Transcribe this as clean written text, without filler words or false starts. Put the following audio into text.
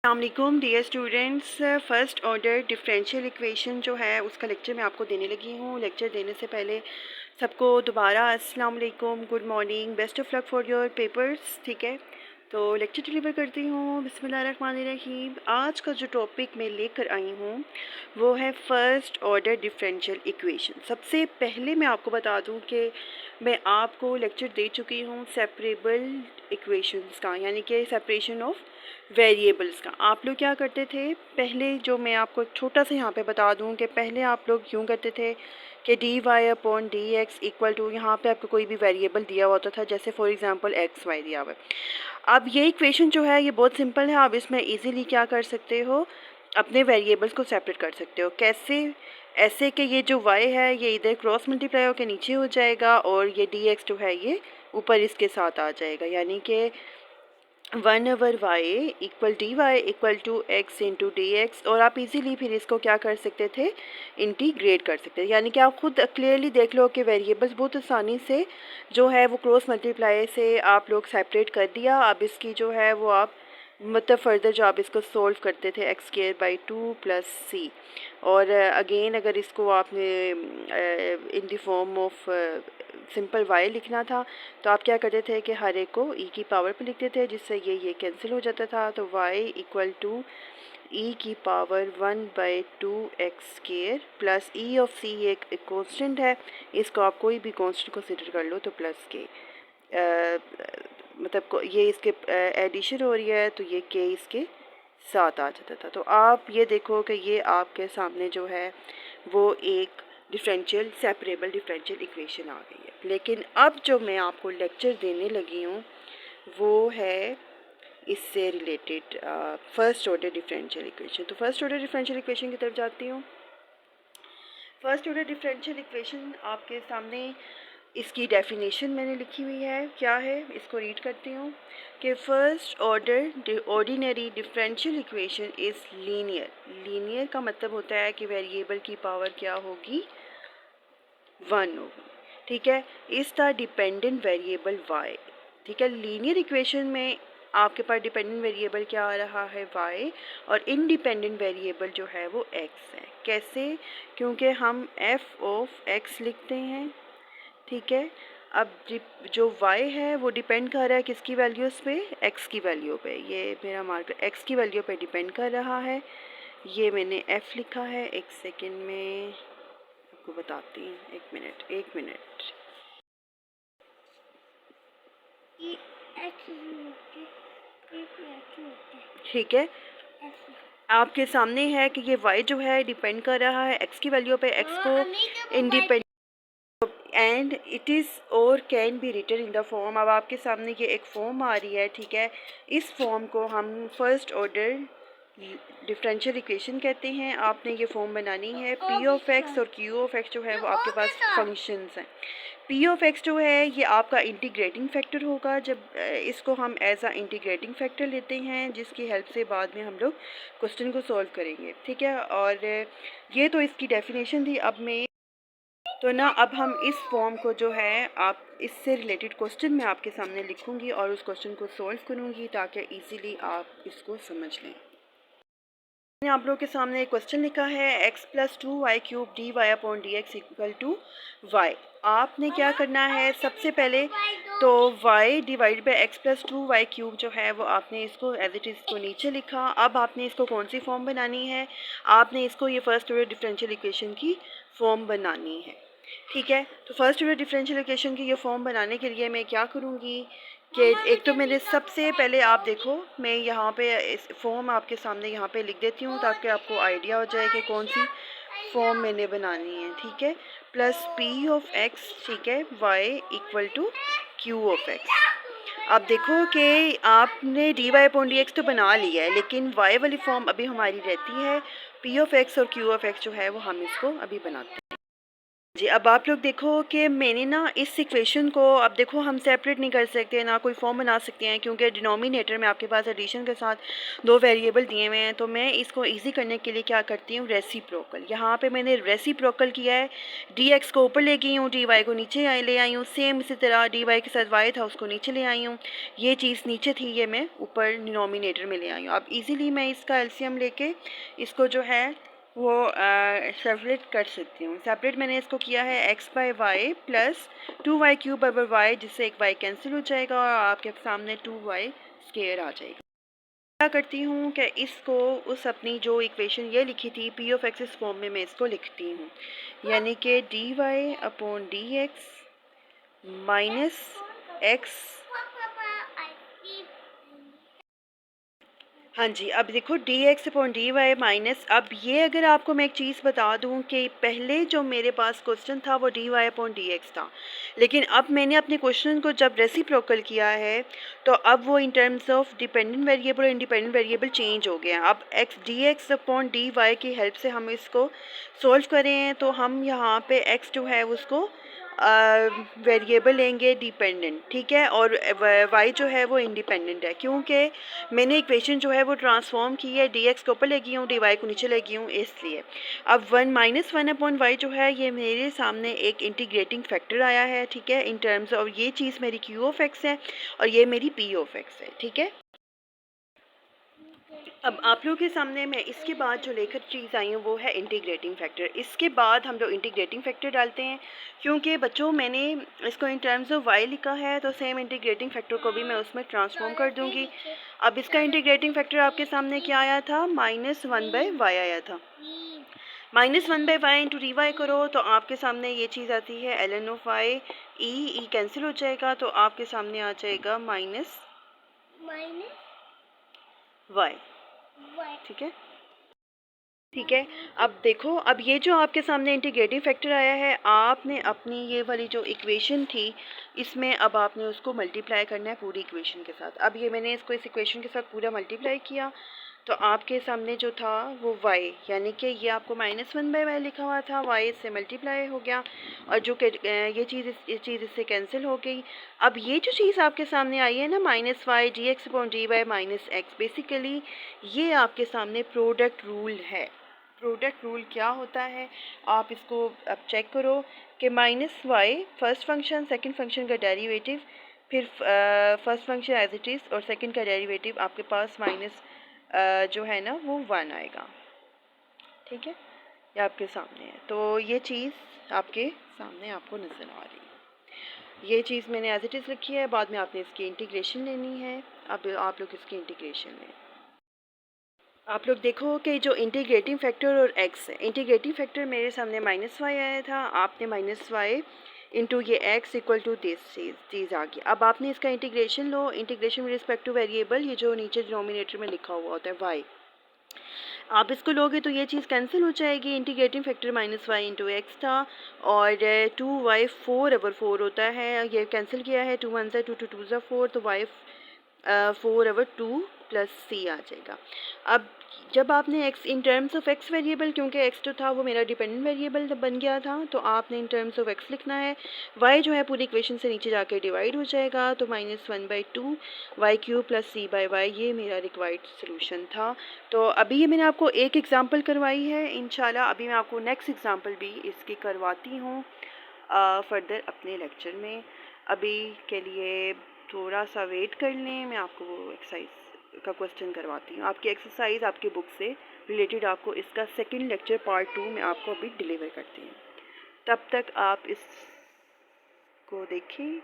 अस्सलामुअलैकुम dear students. First order differential equation जो है उसका लेक्चर मैं आपको देने लगी हूँ। लेक्चर देने से पहले सबको दोबारा अस्सलामुअलैकुम, good morning, best of luck for your papers. ठीक है, तो लेक्चर डिलीवर करती हूँ। बिस्मिल्लाहिर्रहमानिर्रहीम। आज का जो टॉपिक मैं लेकर आई हूँ वो है फ़र्स्ट ऑर्डर डिफरेंशियल इक्वेशन। सबसे पहले मैं आपको बता दूँ कि मैं आपको लेक्चर दे चुकी हूँ सेपरेबल इक्वेशंस का, यानी कि सेपरेशन ऑफ वेरिएबल्स का। आप लोग क्या करते थे पहले, जो मैं आपको एक छोटा सा यहाँ पे बता दूँ कि पहले आप लोग यूँ करते थे कि d y upon d x equal to, यहाँ पर आपको कोई भी वेरिएबल दिया होता था, जैसे फॉर एग्जांपल एक्स वाई दिया हुआ है। अब ये इक्वेशन जो है ये बहुत सिंपल है। आप इसमें इजीली क्या कर सकते हो, अपने वेरिएबल्स को सेपरेट कर सकते हो। कैसे? ऐसे कि ये जो y है ये इधर क्रॉस मल्टीप्लाई होकर नीचे हो जाएगा और ये dx जो है ये ऊपर इसके साथ आ जाएगा, यानी कि 1/y equal d y equal to x into d x. और आप इजीली फिर इसको क्या कर सकते थे, इंटीग्रेट कर सकते थे। यानी कि आप खुद क्लियरली देख लो कि वेरिएबल्स बहुत आसानी से जो है वो क्रॉस मल्टीप्लाई से आप लोग सेपरेट कर दिया। अब इसकी जो है वो आप मतलब फर्दर जो आप इसको सोल्व करते थे x square by 2 plus c. और अगेन अगर इसको आपने in the form of simple y लिखना था तो आप क्या करते थे कि हर एक को ई की पावर पे लिखते थे, जिससे ये कैंसिल हो जाता था। तो वाई इक्वल टू ई की power 1/2 x square plus e of c एक कांस्टेंट है, इसको आप कोई भी कांस्टेंट कंसिडर कर लो तो प्लस के मतलब ये इसके एडिशन हो रही है तो ये के इसके साथ आ जाता था। तो आप ये देखो कि ये आपके सामने जो है वो एक डिफरेंशियल सेपरेबल डिफरेंशियल इक्वेशन आ गई है। लेकिन अब जो मैं आपको लेक्चर देने लगी हूँ वो है इससे related first order differential equation. तो फर्स्ट ऑर्डर डिफरेंशियल इक्वेशन की तरफ जाती हूँ। फर्स्ट ऑर्डर डिफरेंशियल इक्वेशन आपके सामने इसकी डेफिनेशन मैंने लिखी हुई है। क्या है, इसको रीड करती हूँ कि first order ordinary differential equation is linear. Linear का मतलब होता है कि वेरिएबल की पावर क्या होगी, 1 होगी। ठीक है, is the dependent variable y। ठीक है, लीनियर इक्वेशन में आपके पास डिपेंडेंट वेरिएबल क्या आ रहा है, y, और इंडिपेंडेंट वेरिएबल जो है वो x है। कैसे? क्योंकि हम f ऑफ x लिखते हैं। ठीक है, अब जो y है वो डिपेंड कर रहा है किसकी वैल्यूज़ पे, x की वैल्यू पे। ये मेरा मार्कर x की वैल्यू पे डिपेंड कर रहा है। ये मैंने f लिखा है, एक सेकंड में आपको बताती हूँ, एक मिनट। ठीक है, आपके सामने है कि ये y जो है डिपेंड कर रहा है x की वैल्यू पे। x को इंडिपेंडेंट एंड इट इज़ और can be written in the form. अब आपके सामने ये एक फॉर्म आ रही है। ठीक है, इस फॉर्म को हम फर्स्ट ऑर्डर डिफरेंशियल इक्वेशन कहते हैं। आपने ये फॉर्म बनानी है। पी ऑफ एक्स और क्यू ऑफ एक्स जो है वो आपके पास फंक्शंस हैं। पी ऑफ एक्स जो है ये आपका इंटीग्रेटिंग फैक्टर होगा। जब इसको हम एज आ इंटीग्रेटिंग फैक्टर लेते हैं, जिसकी हेल्प से बाद में हम लोग क्वेश्चन को सॉल्व करेंगे। ठीक है, और ये तो इसकी डेफिनेशन थी। अब मैं तो ना अब हम इस फॉर्म को जो है आप इससे रिलेटेड क्वेश्चन मैं आपके सामने लिखूंगी और उस क्वेश्चन को सॉल्व करूंगी ताकि इजीली आप इसको समझ लें। मैंने आप लोगों के सामने एक क्वेश्चन लिखा है, x plus 2y cube d y upon d x equal to y. आपने क्या करना है, सबसे पहले तो y divide by x plus 2y cube जो है वो आपने इसको एज इट इज़ को नीचे लिखा। अब आपने इसको कौन सी फॉर्म बनानी है, आपने इसको ये फर्स्ट ऑर्डर डिफरेंशियल इक्वेशन की फॉर्म बनानी है। ठीक है, तो फर्स्ट ऑर्डर डिफरेंशियल इक्वेशन की ये फॉर्म बनाने के लिए मैं क्या करूँगी कि एक तो मैंने सबसे पहले आप देखो, मैं यहाँ पे इस फॉर्म आपके सामने यहाँ पे लिख देती हूँ ताकि आपको आइडिया हो जाए कि कौन सी फॉर्म मैंने बनानी है। ठीक है, प्लस पी ऑफ एक्स, ठीक है, y equal to q of x. अब देखो कि आपने d y upon d x तो बना लिया है, लेकिन वाई वाली फॉर्म अभी हमारी रहती है। पी ऑफ एक्स और क्यू ऑफ एक्स जो है वो हम इसको अभी बनाते हैं। जी, अब आप लोग देखो कि मैंने ना इस इक्वेशन को, अब देखो हम सेपरेट नहीं कर सकते, ना कोई फॉर्म बना सकते हैं, क्योंकि डिनोमिनेटर में आपके पास एडिशन के साथ दो वेरिएबल दिए हुए हैं। तो मैं इसको इजी करने के लिए क्या करती हूँ, रेसिप्रोकल। यहाँ पे मैंने रेसिप्रोकल किया है, डी एक्स को ऊपर ले गई हूँ, डी वाई को नीचे ले आई हूँ। सेम इसी तरह डी वाई के साथ वाई था उसको नीचे ले आई हूँ, ये चीज़ नीचे थी ये मैं ऊपर डिनोमिनेटर में ले आई हूँ। अब ईज़िली मैं इसका एलसीएम लेके इसको जो है वो सेपरेट कर सकती हूँ। सेपरेट मैंने इसको किया है x by y plus 2y³ over y, जिससे एक y कैंसिल हो जाएगा और आपके सामने 2y स्क्वायर आ जाएगा। क्या करती हूँ कि इसको उस अपनी जो इक्वेशन ये लिखी थी पी ऑफ एक्स इस फॉर्म में मैं इसको लिखती हूँ, यानी कि d y upon d x minus x. हाँ जी, अब देखो d x upon d y minus, अब ये अगर आपको मैं एक चीज़ बता दूँ कि पहले जो मेरे पास क्वेश्चन था वो d y upon d x था, लेकिन अब मैंने अपने क्वेश्चन को जब रेसिप्रोकल किया है तो अब वो in terms of dependent variable और इंडिपेंडेंट वेरिएबल चेंज हो गया। अब x d x upon d y की हेल्प से हम इसको सोल्व करें तो हम यहाँ पे एक्स जो है उसको वेरिएबल लेंगे डिपेंडेंट, ठीक है, और वाई जो है वो इंडिपेंडेंट है, क्योंकि मैंने इक्वेशन जो है वो ट्रांसफॉर्म की है, डी एक्स को ऊपर लगी हूँ, डी वाई को नीचे लगी हूँ, इसलिए। अब 1 - 1 अपॉन वाई जो है ये मेरे सामने एक इंटीग्रेटिंग फैक्टर आया है, ठीक है, इन टर्म्स ऑफ ये चीज़ मेरी क्यू ऑफ एक्स है और ये मेरी पी ऑफ एक्स है, ठीक है। अब आप लोगों के सामने मैं इसके बाद जो लेकर चीज़ आई हूँ वो है इंटीग्रेटिंग फैक्टर। इसके बाद हम लोग इंटीग्रेटिंग फैक्टर डालते हैं, क्योंकि बच्चों मैंने इसको इन टर्म्स ऑफ वाई लिखा है तो सेम इंटीग्रेटिंग फैक्टर को भी मैं उसमें ट्रांसफॉर्म कर दूँगी। अब इसका इंटीग्रेटिंग फैक्टर आपके सामने क्या आया था, -1/y आया था। -1/y इंटू डी वाई करो तो आपके सामने ये चीज़ आती है ln of y, E cancel हो जाएगा तो आपके सामने आ जाएगा माइनस वाई, ठीक है, ठीक है। अब देखो, अब ये जो आपके सामने इंटीग्रेटिंग फैक्टर आया है, आपने अपनी ये वाली जो इक्वेशन थी इसमें अब आपने उसको मल्टीप्लाई करना है पूरी इक्वेशन के साथ। अब ये मैंने इसको इस इक्वेशन के साथ पूरा मल्टीप्लाई किया तो आपके सामने जो था वो y, यानी कि ये आपको -1/y लिखा हुआ था, y इससे मल्टीप्लाई हो गया और जो ये चीज़ इससे कैंसिल हो गई। अब ये जो चीज़ आपके सामने आई है ना -y d x upon d y minus x, basically ये आपके सामने प्रोडक्ट रूल है। प्रोडक्ट रूल क्या होता है आप इसको अब चेक करो कि -y first function second function का डेरिवेटिव, फिर first function as it is और सेकंड का डेरिवेटिव आपके पास माइनस जो है ना वो 1 आएगा, ठीक है, ये आपके सामने है। तो ये चीज़ आपके सामने आपको नज़र आ रही है, ये चीज़ मैंने एज इट इज़ लिखी है, बाद में आपने इसकी इंटीग्रेशन लेनी है। अब आप लोग इसकी इंटीग्रेशन लें। आप लोग देखो कि जो इंटीग्रेटिंग फैक्टर और एक्स है, इंटीग्रेटिंग फैक्टर मेरे सामने -y आया था, आपने -y इंटू ये x इक्वल टू दिस चीज़ आ गई। अब आपने इसका integration low, integration with respect two variable, ये जो नीचे डिनोमिनेटर में लिखा हुआ होता है y, आप इसको लोगे तो ये चीज़ कैंसिल हो जाएगी। Integrating factor -y into x था और 2y 4/4 होता है, ये कैंसिल किया है, 2 1 2 2 2 4, तो y 4/2 प्लस c आ जाएगा। अब जब आपने x in terms of x variable, क्योंकि x जो था वो मेरा डिपेंडेंट वेरिएबल बन गया था, तो आपने इन टर्म्स ऑफ x लिखना है। y जो है पूरी इक्वेशन से नीचे जाके डिवाइड हो जाएगा, तो -1/2 y³ प्लस c/y, ये मेरा रिक्वायर्ड सोल्यूशन था। तो अभी ये मैंने आपको एक एग्जांपल करवाई है, इंशाल्लाह अभी मैं आपको नेक्स्ट एग्जांपल भी इसकी करवाती हूँ फर्दर अपने लेक्चर में। अभी के लिए थोड़ा सा वेट कर लें, मैं आपको वो एक्सरसाइज का क्वेश्चन करवाती हूँ। आपकी एक्सरसाइज आपकी बुक से रिलेटेड आपको इसका सेकंड लेक्चर पार्ट 2 में आपको अभी डिलीवर करती हूँ। तब तक आप इसको देखें।